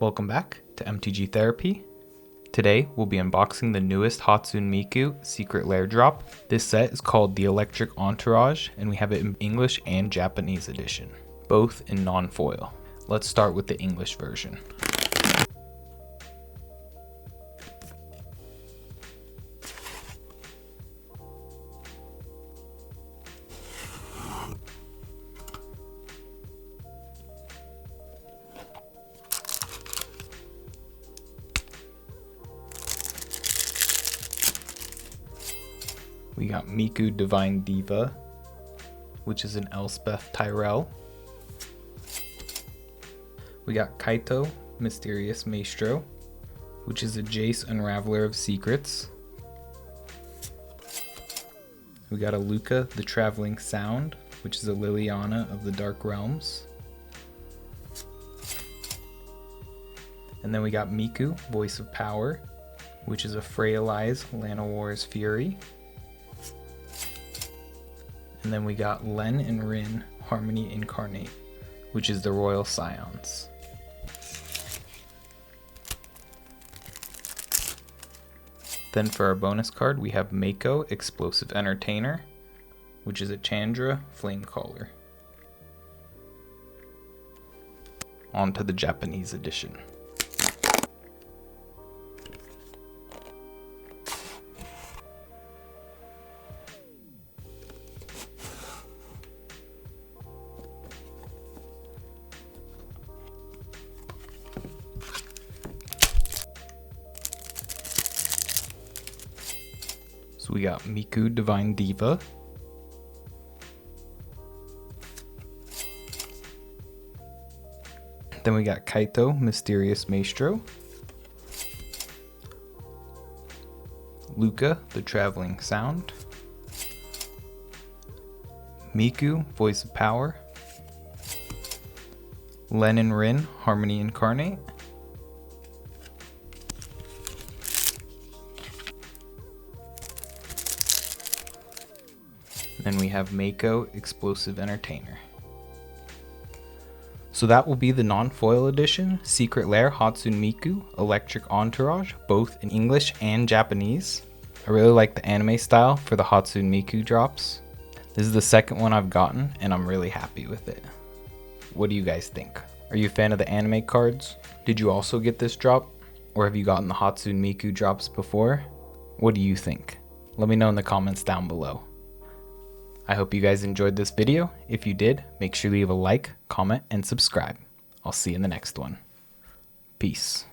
Welcome back to MTG Therapy. Today we'll be unboxing the newest Hatsune Miku Secret Lair drop. This set is called the Electric Entourage and we have it in English and Japanese edition, both in non-foil. Let's start with the English version. We got Miku Divine Diva, which is an Elspeth Tyrell. We got Kaito Mysterious Maestro, which is a Jace Unraveler of Secrets. We got a Luca the Traveling Sound, which is a Liliana of the Dark Realms. And then we got Miku Voice of Power, which is a Freyalize Llanowar's Fury. And then we got Len and Rin Harmony Incarnate, which is the Royal Scions. Then for our bonus card, we have Mako Explosive Entertainer, which is a Chandra Flamecaller. On to the Japanese edition. So we got Miku Divine Diva, then we got Kaito Mysterious Maestro, Luca the Traveling Sound, Miku Voice of Power, Len and Rin Harmony Incarnate, then we have Mako Explosive Entertainer. So that will be the non-foil edition Secret Lair Hatsune Miku Electric Entourage, both in English and Japanese. I really like the anime style for the Hatsune Miku drops. This is the second one I've gotten and I'm really happy with it. What do you guys think? Are you a fan of the anime cards? Did you also get this drop? Or have you gotten the Hatsune Miku drops before? What do you think? Let me know in the comments down below. I hope you guys enjoyed this video. If you did, make sure to leave a like, comment, and subscribe. I'll see you in the next one. Peace.